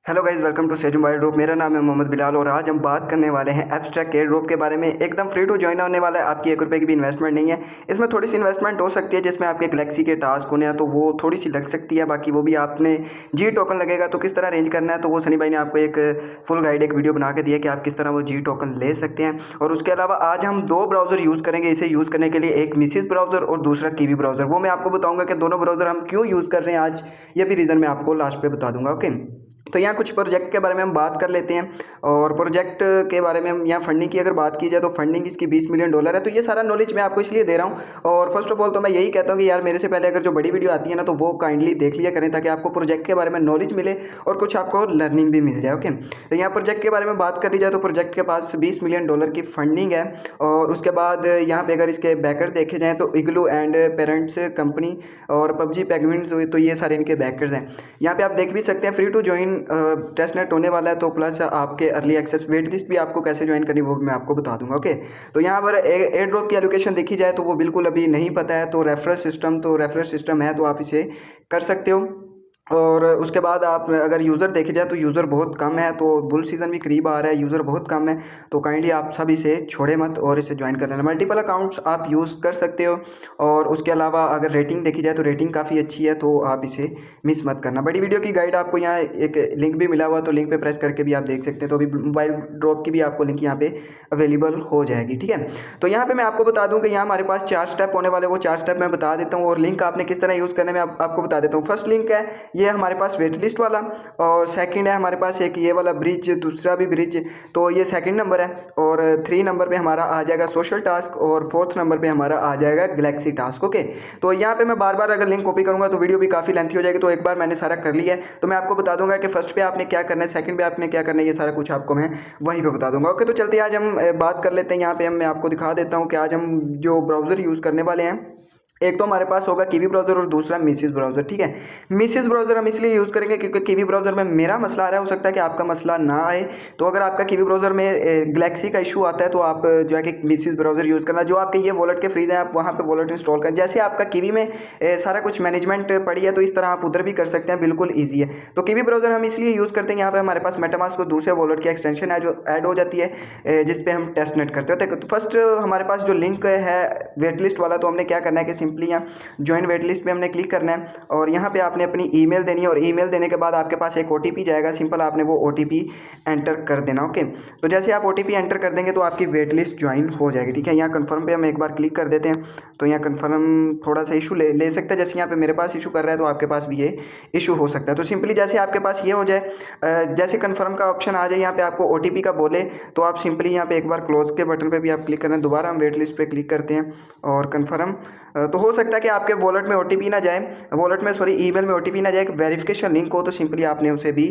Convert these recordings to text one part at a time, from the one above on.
Hello guys, welcome to सेजुम air drop. मेरा नाम है मोहम्मद बिलाल और आज हम बात करने वाले हैं एब्स्ट्रैक्ट एयर ड्रॉप के बारे में। एकदम फ्री टू ज्वाइन होने वाला है, आपकी 1 रुपये की भी इन्वेस्टमेंट नहीं है। इसमें थोड़ी सी इन्वेस्टमेंट हो सकती है जिसमें आपके गैलेक्सी के टास्क होने हैं तो वो थोड़ी सी लग सकती है। बाकी वो भी आपने जी टोकन लगेगा तो किस तरह अरेंज करना है तो वो सनी भाई ने आपको एक फुल गाइड एक वीडियो बना के दिया कि आप किस तरह वो जी टोकन ले सकते हैं। और उसके अलावा आज हम 2 ब्राउज़र यूज़ करेंगे इसे यूज़ करने के लिए, एक मिसिस ब्राउज़र और दूसरा कीवी ब्राउज़र। वो मैं आपको बताऊँगा कि दोनों ब्राउज़र हम क्यों यूज़ कर रहे हैं आज, ये भी रीज़न मैं आपको लास्ट पे बता दूँगा। ओके, तो यहाँ कुछ प्रोजेक्ट के बारे में हम बात कर लेते हैं। और प्रोजेक्ट के बारे में हम यहाँ फंडिंग की अगर बात की जाए तो फंडिंग इसकी $20 मिलियन है। तो ये सारा नॉलेज मैं आपको इसलिए दे रहा हूँ। और फर्स्ट ऑफ ऑल तो मैं यही कहता हूँ कि यार मेरे से पहले अगर जो बड़ी वीडियो आती है ना तो वो काइंडली देख लिया करें ताकि आपको प्रोजेक्ट के बारे में नॉलेज मिले और कुछ आपको लर्निंग भी मिल जाए। ओके, तो यहाँ प्रोजेक्ट के बारे में बात कर ली जाए तो प्रोजेक्ट के पास $20 मिलियन की फंडिंग है। और उसके बाद यहाँ पे अगर इसके बैकर देखे जाएँ तो इग्लू एंड पेरेंट्स कंपनी और पबजी पेगविन्स, तो ये सारे इनके बैकर्स हैं। यहाँ पे आप देख भी सकते हैं फ्री टू ज्वाइन टेस्टनेट होने वाला है। तो प्लस आपके अर्ली एक्सेस वेट लिस्ट भी आपको कैसे ज्वाइन करनी वो भी मैं आपको बता दूंगा। ओके, तो यहाँ पर एयर ड्रॉप की एलोकेशन देखी जाए तो वो बिल्कुल अभी नहीं पता है। तो रेफरल सिस्टम है तो आप इसे कर सकते हो। और उसके बाद आप अगर यूज़र देखे जाए तो यूज़र बहुत कम है। तो बुल सीज़न भी करीब आ रहा है, यूज़र बहुत कम है। तो काइंडली आप सब इसे छोड़े मत और इसे ज्वाइन कर लेना। मल्टीपल अकाउंट्स आप यूज़ कर सकते हो। और उसके अलावा अगर रेटिंग देखी जाए तो रेटिंग काफ़ी अच्छी है तो आप इसे मिस मत करना। बड़ी वीडियो की गाइड आपको यहाँ एक लिंक भी मिला हुआ, तो लिंक पे प्रेस करके भी आप देख सकते हैं। तो अभी मोबाइल ड्रॉप की भी आपको लिंक यहाँ पे अवेलेबल हो जाएगी। ठीक है, तो यहाँ पे मैं आपको बता दूँ कि यहाँ हमारे पास 4 स्टेप होने वाले, वो 4 स्टेप मैं बता देता हूँ और लिंक आपने किस तरह यूज़ करने में आपको बता देता हूँ। फर्स्ट लिंक है ये हमारे पास वेट लिस्ट वाला, और सेकंड है हमारे पास एक ये वाला ब्रिज, दूसरा भी ब्रिज, तो ये सेकंड नंबर है। और 3 नंबर पे हमारा आ जाएगा सोशल टास्क और 4th नंबर पे हमारा आ जाएगा गैलेक्सी टास्क। ओके, तो यहाँ पे मैं बार बार अगर लिंक कॉपी करूँगा तो वीडियो भी काफ़ी लेंथी हो जाएगी। तो एक बार मैंने सारा कर लिया है तो मैं आपको बता दूंगा कि फर्स्ट पे आपने क्या करना है, सेकंड पे आपने क्या करना है, ये सारा कुछ आपको मैं वहीं पे बता दूंगा। ओके, तो चलते आज हम बात कर लेते हैं। यहाँ पे मैं आपको दिखा देता हूँ कि आज हम जो ब्राउज़र यूज़ करने वाले हैं, एक तो हमारे पास होगा कीवी ब्राउज़र और दूसरा मिसिस ब्राउज़र। ठीक है, मिसिस ब्राउज़र हम इसलिए यूज़ करेंगे क्योंकि कीवी ब्राउज़र में मेरा मसला आ रहा है, हो सकता है कि आपका मसला ना आए। तो अगर आपका कीवी ब्राउज़र में गैलेक्सी का इशू आता है तो आप जो है कि मिसिस ब्राउज़र यूज़ करना। जो आपके ये वॉलेट के फ्रीज हैं आप वहाँ पे वॉलेट इंस्टॉल करें। जैसे आपका कीवी में सारा कुछ मैनेजमेंट पड़ी है तो इस तरह आप उधर भी कर सकते हैं, बिल्कुल ईजी है। तो कीवी ब्राउज़र हम इसलिए यूज़ करते हैं, यहाँ पर हमारे पास मेटामास्क को दूसरे वॉलेट की एक्सटेंशन है जो ऐड हो जाती है जिसपे हम टेस्ट नेट करते होते हैं। तो फर्स्ट हमारे पास जो लिंक है वेट लिस्ट वाला, तो हमने क्या करना है कि सिंपली यहाँ ज्वाइन वेट लिस्ट पे हमने क्लिक करना है और यहाँ पे आपने अपनी ईमेल देनी है। और ईमेल देने के बाद आपके पास एक ओटीपी जाएगा, सिंपल आपने वो ओटीपी एंटर कर देना। ओके, तो जैसे आप ओटीपी एंटर कर देंगे तो आपकी वेट लिस्ट ज्वाइन हो जाएगी। ठीक है, यहाँ कन्फर्म पे हम एक बार क्लिक कर देते हैं। तो यहाँ कन्फर्म थोड़ा सा इशू ले सकता है, जैसे यहाँ पे मेरे पास इशू कर रहा है तो आपके पास भी ये इशू हो सकता है। तो सिंपली जैसे आपके पास ये हो जाए, जैसे कन्फर्म का ऑप्शन आ जाए, यहाँ पे आपको ओटीपी का बोले तो आप सिंपली यहाँ पे एक बार क्लोज के बटन पे भी आप क्लिक करना है। दोबारा हम वेट लिस्ट पे क्लिक करते हैं और कन्फर्म। तो हो सकता है कि आपके वॉलेट में ओटीपी ना जाए, ईमेल में ओटीपी ना जाए, एक वेरिफिकेशन लिंक हो तो सिंपली आपने उसे भी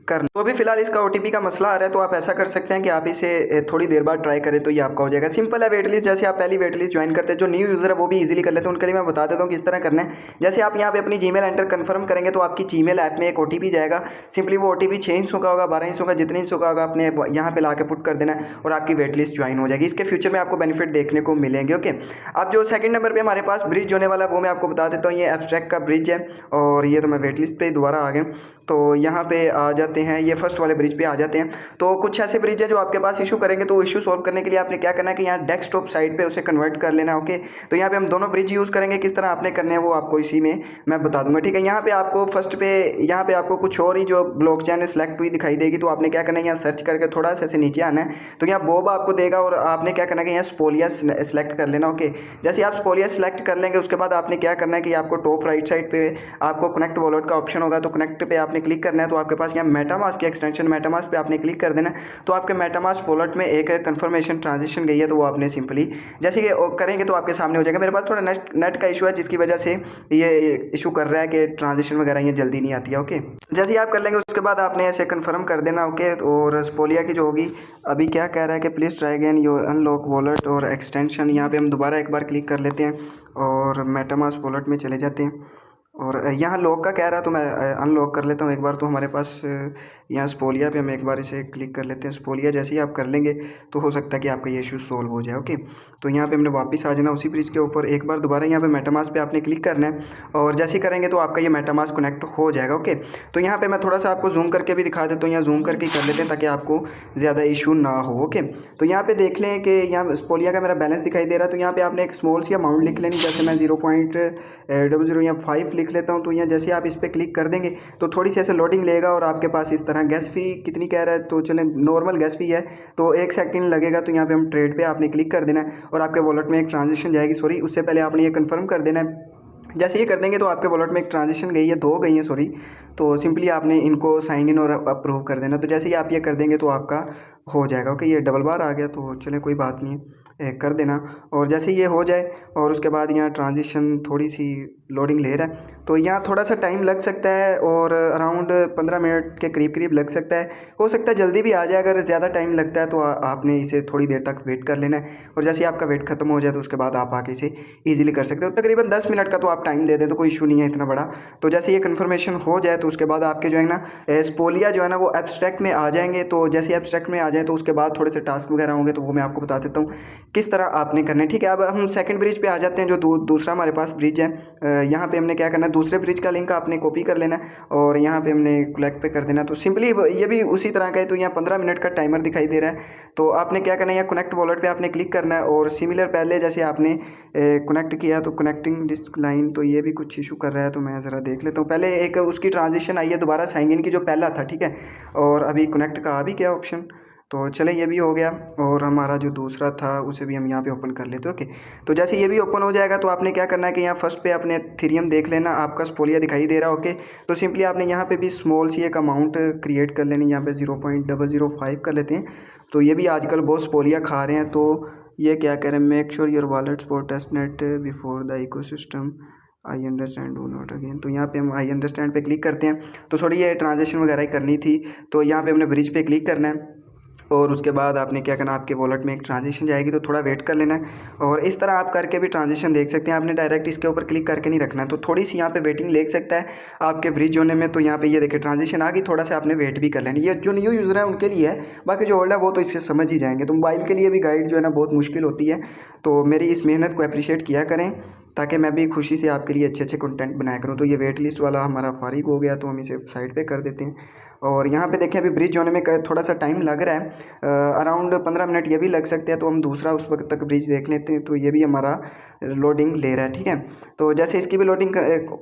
कर लिया। तो अभी फिलहाल इसका ओटीपी का मसला आ रहा है तो आप ऐसा कर सकते हैं कि आप इसे थोड़ी देर बाद ट्राई करें तो ये आपका हो जाएगा। सिंपल है वेट लिस्ट, जैसे आप पहली वेट लिस्ट ज्वाइन करते हैं, जो न्यू यूज़र है वो भी इजीली कर लेते हैं, उनके लिए मैं बता देता हूँ किस तरह करना है। जैसे आप यहाँ पे अपनी जीमेल एंटर कन्फर्म करेंगे तो आपकी जीमेल ऐप में एक ओटीपी जाएगा। सिंपली वो ओटीपी 6 इंच का होगा, 12 इंच का, जितने इंच का होगा आपने यहाँ पे ला के पुट कर देना है और आपकी वेट लिस्ट ज्वाइन हो जाएगी। इसके फ्यूचर में आपको बेनिफिट देखने को मिलेंगे। ओके, अब जो सेकंड नंबर पे हमारे पास ब्रिज होने वाला है वो मैं आपको बता देता हूँ। ये एब्स्ट्रैक्ट का ब्रिज है और ये तो मैं वेट लिस्ट पे दोबारा आ गए। तो यहाँ पे आ जाते हैं, ये फर्स्ट वाले ब्रिज पे आ जाते हैं। तो कुछ ऐसे ब्रिज है जो आपके पास इशू करेंगे, तो इशू सॉल्व करने के लिए आपने क्या करना है कि यहाँ डेस्कटॉप साइड पे उसे कन्वर्ट कर लेना है। ओके, तो यहाँ पे हम दोनों ब्रिज यूज़ करेंगे, किस तरह आपने करने हैं वो आपको इसी में मैं बता दूंगा। ठीक है, यहाँ पे आपको फर्स्ट पे यहाँ पे आपको कुछ और ही जो ब्लॉकचेन सेलेक्ट हुई दिखाई देगी, तो आपने क्या करना है यहाँ सर्च करके थोड़ा सा ऐसे नीचे आना है तो यहाँ बॉब आपको देगा और आपने क्या करना है कि यहाँ स्पोलिया सेलेक्ट कर लेना। ओके, जैसे आप स्पोलिया सेलेक्ट कर लेंगे उसके बाद आपने क्या करना है कि आपको टॉप राइट साइड पे आपको कनेक्ट वॉलेट का ऑप्शन होगा, तो कनेक्ट पे आपने क्लिक करना है। तो आपके पास यहाँ मेटामास्क की एक्सटेंशन मेटामास्क पे आपने क्लिक कर देना, तो आपके मेटामास्क वॉलेट में एक कंफर्मेशन ट्रांजिशन गई है, तो वो आपने सिंपली जैसे कि करेंगे तो आपके सामने हो जाएगा। मेरे पास थोड़ा नेट का इशू है जिसकी वजह से ये इशू कर रहा है कि ट्रांजिशन वगैरह ये जल्दी नहीं आती है। ओके, जैसे ही आप कर लेंगे उसके बाद आपने ऐसे कंफर्म कर देना। ओके, और स्पोलिया की जो होगी अभी क्या कह रहा है कि please try again your unlock wallet और एक्सटेंशन, यहाँ पे हम दोबारा एक बार क्लिक कर लेते हैं और मेटामास्क वॉलेट में चले जाते हैं। और यहाँ लॉक का कह रहा है तो मैं अनलॉक कर लेता हूँ एक बार। तो हमारे पास यहाँ स्पोलिया पे हम एक बार इसे क्लिक कर लेते हैं। स्पोलिया जैसे ही आप कर लेंगे तो हो सकता है कि आपका ये इशू सॉल्व हो जाए। ओके, तो यहाँ पे हमने वापस आ जाना उसी ब्रिज के ऊपर। एक बार दोबारा यहाँ पे मेटामास्क पे आपने क्लिक करना है और जैसे ही करेंगे तो आपका ये मेटामास्क कनेक्ट हो जाएगा। ओके, तो यहाँ पे मैं थोड़ा सा आपको जूम करके भी दिखा देता हूँ, यहाँ जूम करके कर लेते हैं ताकि आपको ज़्यादा इशू ना हो। ओके, तो यहाँ पे देख लें कि यहाँ स्पोलिया का मेरा बैलेंस दिखाई दे रहा है। तो यहाँ पे आपने एक स्मॉल सी अमाउंट लिख लेनी, जैसे मैं 0.00 या 5 लिख लेता हूँ। तो यहाँ जैसे आप इस पर क्लिक कर देंगे तो थोड़ी सी ऐसे लोडिंग लेगा और आपके पास इस तरह गैस फी कितनी कह रहा है, तो चलें नॉर्मल गैस फी है तो 1 सेकंड लगेगा। तो यहाँ पे हम ट्रेड पे आपने क्लिक कर देना है और आपके वॉलेट में एक ट्रांजेक्शन जाएगी। सॉरी, उससे पहले आपने ये कंफर्म कर देना है। जैसे ये कर देंगे तो आपके वॉलेट में एक ट्रांजेक्शन गई है, 2 गई हैं सॉरी। तो सिंपली आपने इनको साइन इन और अप्रूव कर देना। तो जैसे ही आप ये कर देंगे तो आपका हो जाएगा। ओके, ये डबल बार आ गया तो चलें कोई बात नहीं है, कर देना। और जैसे ये हो जाए और उसके बाद यहाँ ट्रांजिशन थोड़ी सी लोडिंग ले रहा है तो यहाँ थोड़ा सा टाइम लग सकता है और अराउंड 15 मिनट के करीब लग सकता है। हो सकता है जल्दी भी आ जाए, अगर ज़्यादा टाइम लगता है तो आपने इसे थोड़ी देर तक वेट कर लेना है और जैसे ही आपका वेट खत्म हो जाए तो उसके बाद आप आके इसे ईजिली कर सकते हो। तकरीबन 10 मिनट का तो आप टाइम दे दें तो कोई इशू नहीं है इतना बड़ा। तो जैसे ये कन्फर्मेशन हो जाए तो उसके बाद आपके जो है ना स्पोलिया जो है ना वो एब्स्ट्रैक्ट में आ जाएंगे। तो जैसे एब्स्ट्रैक्ट में आ जाए तो उसके बाद थोड़े से टास्क वगैरह होंगे तो वो मैं आपको बता देता हूँ किस तरह आपने करना है। ठीक है, अब हम सेकंड ब्रिज पे आ जाते हैं, जो दूसरा हमारे पास ब्रिज है। यहाँ पे हमने क्या करना है, दूसरे ब्रिज का लिंक आपने कॉपी कर लेना है और यहाँ पे हमने कलेक्ट पे कर देना। तो सिंपली ये भी उसी तरह का है। तो यहाँ 15 मिनट का टाइमर दिखाई दे रहा है। तो आपने क्या करना है, यहाँ कनेक्ट वॉलेट पे आपने क्लिक करना है और सिमिलर पहले जैसे आपने कनेक्ट किया तो कनेक्टिंग डिस्क लाइन, तो ये भी कुछ इशू कर रहा है। तो मैं ज़रा देख लेता हूँ। पहले एक उसकी ट्रांजिशन आई है दोबारा साइन इन की जो पहला था, ठीक है, और अभी कनेक्ट का आ भी गया ऑप्शन। तो चलें ये भी हो गया और हमारा जो दूसरा था उसे भी हम यहाँ पे ओपन कर लेते हैं। ओके, तो जैसे ये भी ओपन हो जाएगा तो आपने क्या करना है कि यहाँ फर्स्ट पे अपने थीरियम देख लेना, आपका स्पोलिया दिखाई दे रहा है। ओके, तो सिंपली आपने यहाँ पे भी स्मॉल सी एक अमाउंट क्रिएट कर लेनी, यहाँ पे 0.005 कर लेते हैं। तो ये भी आजकल बहुत स्पोलिया खा रहे हैं। तो ये क्या करें, make sure your wallet for test net before the ecosystem, I understand do not again. तो यहाँ पे हम आई अंडरस्टैंड पे क्लिक करते हैं। तो थोड़ी ये ट्रांजेक्शन वगैरह ही करनी थी तो यहाँ पे हमने ब्रिज पे क्लिक करना है और उसके बाद आपने क्या करना, आपके वॉलेट में एक ट्रांजेक्शन जाएगी तो थोड़ा वेट कर लेना है। और इस तरह आप करके भी ट्रांजेक्शन देख सकते हैं, आपने डायरेक्ट इसके ऊपर क्लिक करके नहीं रखना है। तो थोड़ी सी यहाँ पे वेटिंग ले सकता है आपके ब्रिज होने में। तो यहाँ पे ये देखिए ट्रांजेक्शन आ गई, थोड़ा सा आपने वेट भी कर लेना। ये जो न्यू यूज़र है उनके लिए है, बाकी जो ओल्ड है वो तो इससे समझ ही जाएंगे। तो मोबाइल के लिए भी गाइड जो है ना बहुत मुश्किल होती है। तो मेरी इस मेहनत को अप्रिशिएट किया करें ताकि मैं भी खुशी से आपके लिए अच्छे अच्छे कंटेंट बनाया करूँ। तो ये वेट लिस्ट वाला हमारा फारिग हो गया तो हम इसे साइड पे कर देते हैं। और यहाँ पे देखें अभी ब्रिज होने में थोड़ा सा टाइम लग रहा है, अराउंड 15 मिनट ये भी लग सकते हैं। तो हम दूसरा उस वक्त तक ब्रिज देख लेते हैं। तो ये भी हमारा लोडिंग ले रहा है, ठीक है। तो जैसे इसकी भी लोडिंग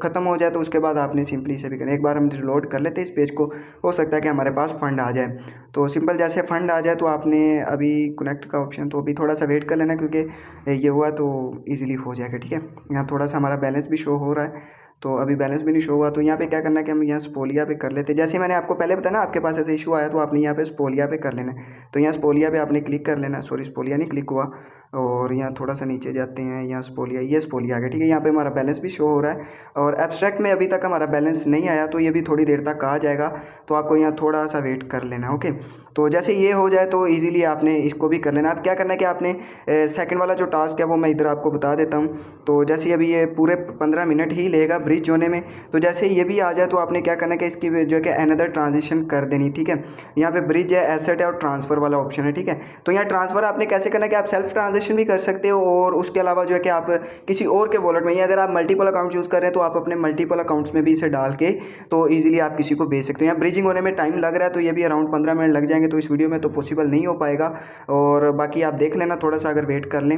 ख़त्म हो जाए तो उसके बाद आपने सिंपली से भी करना, एक बार हम लोड कर लेते हैं इस पेज को, हो सकता है कि हमारे पास फ़ंड आ जाए। तो सिंपल जैसे फ़ंड आ जाए तो आपने अभी कनेक्ट का ऑप्शन, तो अभी थोड़ा सा वेट कर लेना क्योंकि ये हुआ तो ईजिली हो जाएगा, ठीक है। यहाँ थोड़ा सा हमारा बैलेंस भी शो हो रहा है, तो अभी बैलेंस भी नहीं शो हुआ। तो यहाँ पे क्या करना है कि हम यहाँ स्पोलिया पे कर लेते हैं। जैसे मैंने आपको पहले बताया ना आपके पास ऐसे इशू आया तो आपने यहाँ पे स्पोलिया पे कर लेना है। तो यहाँ स्पोलिया पे आपने क्लिक कर लेना, सॉरी स्पोलिया नहीं क्लिक हुआ। और यहाँ थोड़ा सा नीचे जाते हैं, यहाँ स्पोलिया, ये स्पोलिया आ गया, ठीक है। यहाँ पे हमारा बैलेंस भी शो हो रहा है और एब्स्ट्रैक्ट में अभी तक हमारा बैलेंस नहीं आया तो ये भी थोड़ी देर तक आ जाएगा। तो आपको यहाँ थोड़ा सा वेट कर लेना, ओके। तो जैसे ये हो जाए तो इजीली आपने इसको भी कर लेना। अब क्या करना है कि आपने सेकंड वाला जो टास्क है वो मैं इधर आपको बता देता हूँ। तो जैसे अभी ये पूरे 15 मिनट ही लेगा ब्रिज होने में। तो जैसे ये भी आ जाए तो आपने क्या करना है कि इसकी जो है कि अनदर ट्रांजिशन कर देनी, ठीक है। यहाँ पे ब्रिज है, एसेट है और ट्रांसफ़र वाला ऑप्शन है, ठीक है। तो यहाँ ट्रांसफ़र आपने कैसे करना है कि आप सेल्फ ट्रांजेक्शन भी कर सकते हो और उसके अलावा जो है कि आप किसी और के वॉलेट में, या अगर आप मल्टीपल अकाउंट यूज़ कर रहे हैं तो आप अपने मल्टीपल अकाउंट्स में भी इसे डाल के तो ईजिली आप किसी को भेज सकते हो। यहाँ ब्रिजिंग होने में टाइम लग रहा है तो ये भी अराउंड 15 मिनट लग जाएंगे। तो इस वीडियो में तो पॉसिबल नहीं हो पाएगा और बाकी आप देख लेना थोड़ा सा अगर वेट कर लें,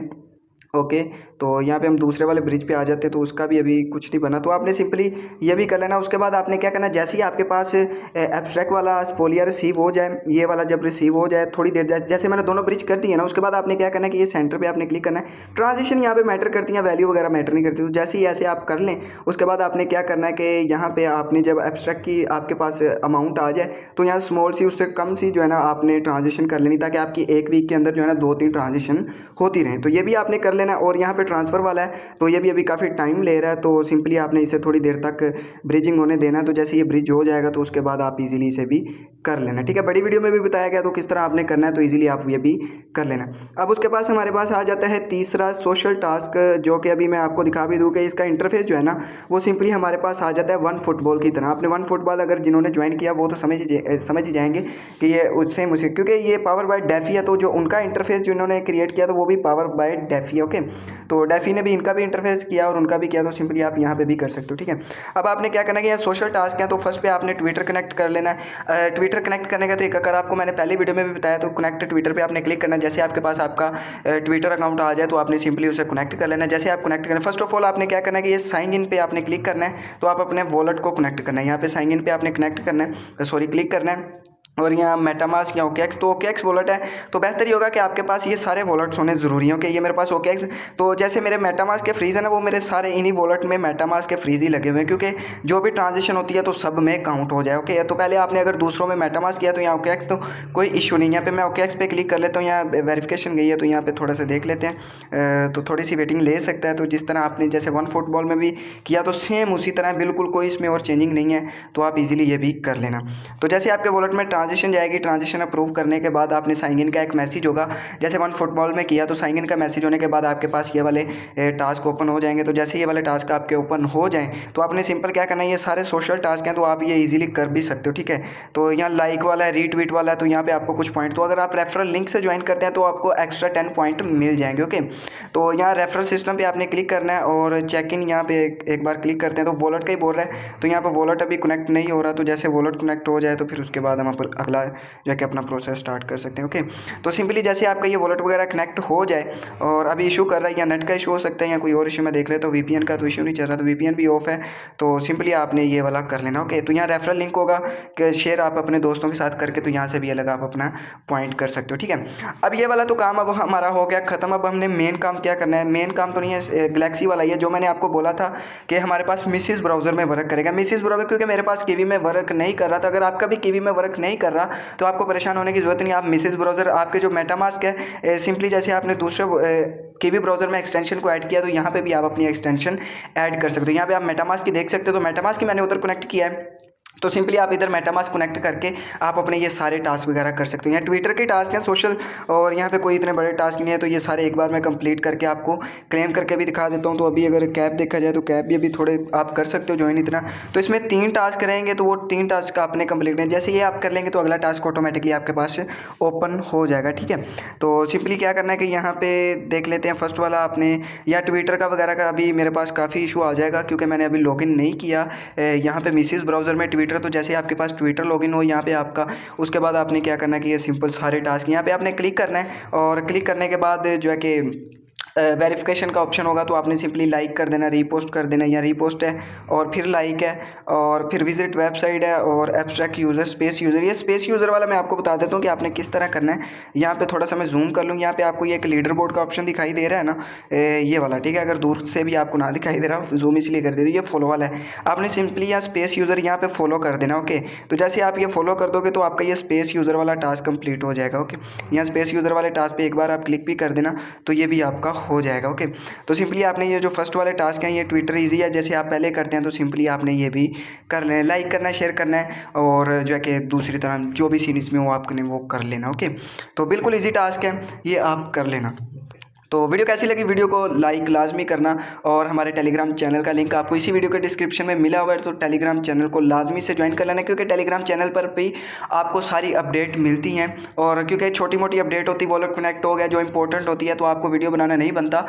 ओके। तो यहाँ पे हम दूसरे वाले ब्रिज पे आ जाते हैं। तो उसका भी अभी कुछ नहीं बना तो आपने सिंपली ये भी कर लेना। उसके बाद आपने क्या करना, जैसे ही आपके पास एब्स्ट्रैक्ट वाला स्पोलिया रिसीव हो जाए, ये वाला जब रिसीव हो जाए थोड़ी देर, जैसे मैंने दोनों ब्रिज कर दिए ना, उसके बाद आपने क्या करना है कि ये सेंटर पे आपने क्लिक करना है। ट्रांजिशन यहाँ पे मैटर करती है, वैल्यू वगैरह मैटर नहीं करती। तो जैसे ही ऐसे आप कर लें उसके बाद आपने क्या करना है कि यहाँ पे आपने जब एब्स्ट्रैक्ट की आपके पास अमाउंट आ जाए तो यहाँ स्मॉल सी उससे कम सी जो है ना आपने ट्रांजिशन कर लेनी ताकि आपकी एक वीक के अंदर जो है ना 2-3 ट्रांजिशन होती रहें। तो ये भी आपने कर लेना। और यहाँ पे ट्रांसफ़र वाला है तो ये भी अभी काफ़ी टाइम ले रहा है। तो सिंपली आपने इसे थोड़ी देर तक ब्रिजिंग होने देना है। तो जैसे ये ब्रिज हो जाएगा तो उसके बाद आप इजीली इसे भी कर लेना, ठीक है। बड़ी वीडियो में भी बताया गया तो किस तरह आपने करना है, तो इजीली आप ये भी कर लेना। अब उसके पास हमारे पास आ जाता है तीसरा सोशल टास्क, जो कि अभी मैं आपको दिखा भी दूँ कि इसका इंटरफेस जो है ना वो सिंपली हमारे पास आ जाता है वन फुटबॉल की तरह। आपने वन फुटबॉल अगर जिन्होंने ज्वाइन किया वो तो समझ ही जाएंगे कि ये उससे मुझे, क्योंकि ये पावर बाय डेफी है, तो जो उनका इंटरफेस जो इन्होंने क्रिएट किया तो वो भी पावर बाय डेफी है, ओके। तो डेफी ने भी इनका भी इंटरफेस किया और उनका भी किया, तो सिंपली आप यहाँ पे भी कर सकते हो, ठीक है। अब आपने क्या करना है कि ये सोशल टास्क है, तो फर्स्ट पे आपने ट्विटर कनेक्ट कर लेना है। ट्विटर कनेक्ट करने का तरीका अगर आपको मैंने पहले वीडियो में भी बताया, तो कनेक्ट ट्विटर पे आपने क्लिक करना है। जैसे आपके पास आपका ट्विटर अकाउंट आ जाए तो आपने सिंपली उसे कनेक्ट कर लेना है। जैसे आप कनेक्ट करें, फर्स्ट ऑफ ऑल आपने क्या करना है कि ये साइन इन पे आपने क्लिक करना है, तो आप अपने वॉलेट को कनेक्ट करना है। यहाँ पे साइन इन पे आपने कनेक्ट करना है, सॉरी क्लिक करना है, और यहाँ मेटामास्क या ओकेएक्स, तो ओकेएक्स वॉलेट है तो बेहतर ही होगा कि आपके पास ये सारे वॉलेट्स होने ज़रूरी हैं। कि ये मेरे पास ओकेएक्स, तो जैसे मेरे मेटामास्क के फ्रीज़ है ना, वो मेरे सारे इन्हीं वॉलेट में मेटामास्क के फ्रीज़ ही लगे हुए हैं, क्योंकि जो भी ट्रांजेक्शन होती है तो सब में काउंट हो जाए, ओके। तो पहले आपने अगर दूसरों में मेटामास्क किया तो यहाँ ओकेएक्स, तो कोई इशू नहीं। यहाँ पे मैं ओकेएक्स पे क्लिक कर लेता हूँ, यहाँ वेरिफिकेशन गई है तो यहाँ पे थोड़ा सा देख लेते हैं, तो थोड़ी सी वेटिंग ले सकता है। तो जिस तरह आपने जैसे वन फुटबॉल में भी किया तो सेम उसी तरह, बिल्कुल कोई इसमें और चेंजिंग नहीं है, तो आप इजीली ये भी कर लेना। तो जैसे आपके वॉलेट में ट्रांजेक्शन जाएगी, ट्रांजेक्शन अप्रूव करने के बाद आपने साइन इन का एक मैसेज होगा, जैसे वन फुटबॉल में किया तो साइन इन का मैसेज होने के बाद आपके पास ये वाले टास्क ओपन हो जाएंगे। तो जैसे ये वाले टास्क आपके ओपन हो जाएं तो आपने सिंपल क्या करना है, ये सारे सोशल टास्क हैं तो आप ये इजीली कर भी सकते हो, ठीक है। तो यहाँ लाइक वाला है, रीट्वीट वाला है, तो यहाँ पे आपको कुछ पॉइंट, तो अगर आप रेफरल लिंक से ज्वाइन करते हैं तो आपको एक्स्ट्रा 10 पॉइंट मिल जाएंगे, ओके। तो यहाँ रेफरल सिस्टम पे आपने क्लिक करना है और चेक इन यहाँ पे एक बार क्लिक करते हैं तो वॉलेट का ही बोल रहा है, तो यहाँ पर वॉलेट अभी कनेक्ट नहीं हो रहा, तो जैसे वॉलेट कनेक्ट हो जाए तो फिर उसके बाद हम अगला जो है कि अपना प्रोसेस स्टार्ट कर सकते हैं, ओके। तो सिंपली जैसे आपका ये वॉलेट वगैरह कनेक्ट हो जाए, और अभी इशू कर रहा है या नेट का इशू हो सकता है या कोई और इशू मैं देख लेता हूँ, वीपीएन का तो इशू नहीं चल रहा, तो वीपीएन भी ऑफ है, तो सिंपली आपने ये वाला कर लेना, ओके। तो यहाँ रेफरल लिंक होगा कि शेयर आप अपने दोस्तों के साथ करके, तो यहाँ से भी अलग आप अपना पॉइंट कर सकते हो, ठीक है। अब ये वाला तो काम अब हमारा हो गया ख़त्म। अब हमने मेन काम क्या करना है, मेन काम तो नहीं है, गैलेक्सी वाला ही है जो मैंने आपको बोला था कि हमारे पास मिसिस ब्राउज़र में वर्क करेगा। मिसिस ब्राउज़र क्योंकि मेरे पास कीवी में वर्क नहीं कर रहा था, अगर आपका भी कीवी में वर्क नहीं कर रहा तो आपको परेशान होने की ज़रूरत नहीं। आप मिसिस ब्राउज़र, आपके जो मेटामास्क है, सिंपली जैसे आपने दूसरे कीवी ब्राउज़र में एक्सटेंशन को ऐड किया तो यहाँ पे भी आप अपनी एक्सटेंशन ऐड कर सकते हो। यहाँ पे आप मेटामास्क की देख सकते हो, तो मेटामास्क की मैंने उधर कनेक्ट किया है, तो सिंपली आप इधर मेटामास्क कनेक्ट करके आप अपने ये सारे टास्क वगैरह कर सकते हो। यहाँ ट्विटर के टास्क हैं सोशल, और यहाँ पे कोई इतने बड़े टास्क नहीं है, तो ये सारे एक बार मैं कंप्लीट करके आपको क्लेम करके भी दिखा देता हूँ। तो अभी अगर कैप देखा जाए तो कैप भी अभी थोड़े आप कर सकते हो ज्वाइन इतना, तो इसमें 3 टास्क रहेंगे, तो वो 3 टास्क आपने कंप्लीट है। जैसे ये आप कर लेंगे तो अगला टास्क ऑटोमेटिकली आपके पास ओपन हो जाएगा, ठीक है। तो सिंपली क्या करना है कि यहाँ पर देख लेते हैं फर्स्ट वाला, आपने या ट्विटर का वगैरह का अभी मेरे पास काफ़ी इशू आ जाएगा क्योंकि मैंने अभी लॉगिन नहीं किया यहाँ पर मिसिस ब्राउज़र में ट्विटर। तो जैसे आपके पास ट्विटर लॉगिन हो यहाँ पे आपका, उसके बाद आपने क्या करना है कि ये सिंपल सारे टास्क यहाँ पे आपने क्लिक करना है, और क्लिक करने के बाद जो है कि वेरिफिकेशन का ऑप्शन होगा, तो आपने सिंपली लाइक कर देना, रीपोस्ट कर देना, या रीपोस्ट है और फिर लाइक है और फिर विजिट वेबसाइट है और एब्स्ट्रैक्ट यूज़र, स्पेस यूज़र। ये स्पेस यूज़र वाला मैं आपको बता देता हूँ कि आपने किस तरह करना है। यहाँ पे थोड़ा सा मैं जूम कर लूँ, यहाँ पे आपको ये एक लीडर बोर्ड का ऑप्शन दिखाई दे रहा है ना, ये वाला, ठीक है। अगर दूर से भी आपको ना दिखाई दे रहा, जूम इसलिए कर दे, ये फॉलो वाला है। आपने सिंपली यहाँ स्पेस यूज़र यहाँ पे फॉलो कर देना, ओके। तो जैसे आप ये फॉलो कर दोगे तो आपका ये स्पेस यूज़र वाला टास्क कंप्लीट हो जाएगा, ओके। यहाँ स्पेस यूज़र वाले टास्क पे एक बार आप क्लिक भी कर देना तो ये भी आपका हो जाएगा, ओके। तो सिंपली आपने ये जो फर्स्ट वाले टास्क हैं, ये ट्विटर इजी है, जैसे आप पहले करते हैं, तो सिंपली आपने ये भी कर लेना, लाइक करना है, शेयर करना है, और जो है कि दूसरी तरह जो भी सीरीज़ में हो आपने वो कर लेना, ओके। तो बिल्कुल इजी टास्क है, ये आप कर लेना। तो वीडियो कैसी लगी, वीडियो को लाइक लाजमी करना, और हमारे टेलीग्राम चैनल का लिंक आपको इसी वीडियो के डिस्क्रिप्शन में मिला हुआ है, तो टेलीग्राम चैनल को लाजमी से ज्वाइन कर लेना, क्योंकि टेलीग्राम चैनल पर भी आपको सारी अपडेट मिलती हैं। और क्योंकि छोटी मोटी अपडेट होती है, वॉलेट कनेक्ट हो गया जो इंपॉर्टेंट होती है, तो आपको वीडियो बनाना नहीं बनता।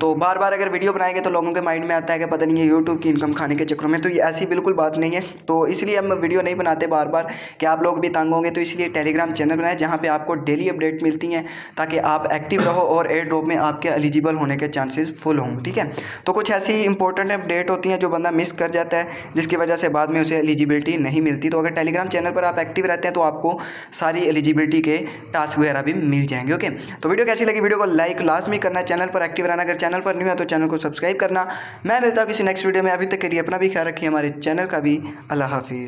तो बार बार अगर वीडियो बनाएंगे तो लोगों के माइंड में आता है कि पता नहीं है यूट्यूब की इनकम खाने के चक्रों में, तो ये ऐसी बिल्कुल बात नहीं है। तो इसलिए हम वीडियो नहीं बनाते बार बार कि आप लोग भी तंग होंगे, तो इसलिए टेलीग्राम चैनल बनाए जहाँ पर आपको डेली अपडेट मिलती हैं, ताकि आप एक्टिव रहो और एयर ड्रॉप में आपके एलिजिबल होने के चांसेस फुल होंगे, ठीक है। तो कुछ ऐसी इंपॉर्टेंट अपडेट होती हैं जो बंदा मिस कर जाता है, जिसकी वजह से बाद में उसे एलिजिबिलिटी नहीं मिलती। तो अगर टेलीग्राम चैनल पर आप एक्टिव रहते हैं तो आपको सारी एलिजिबिलिटी के टास्क वगैरह भी मिल जाएंगे, ओके। तो वीडियो कैसी लगी, वीडियो को लाइक लाजमी करना, चैनल पर एक्टिव रहना, अगर चैनल पर नहीं है तो चैनल को सब्सक्राइब करना। मैं मिलता हूँ किसी नेक्स्ट वीडियो में, अभी तक के लिए अपना भी ख्याल रखिए, हमारे चैनल का भी। अल्लाह हाफिज़।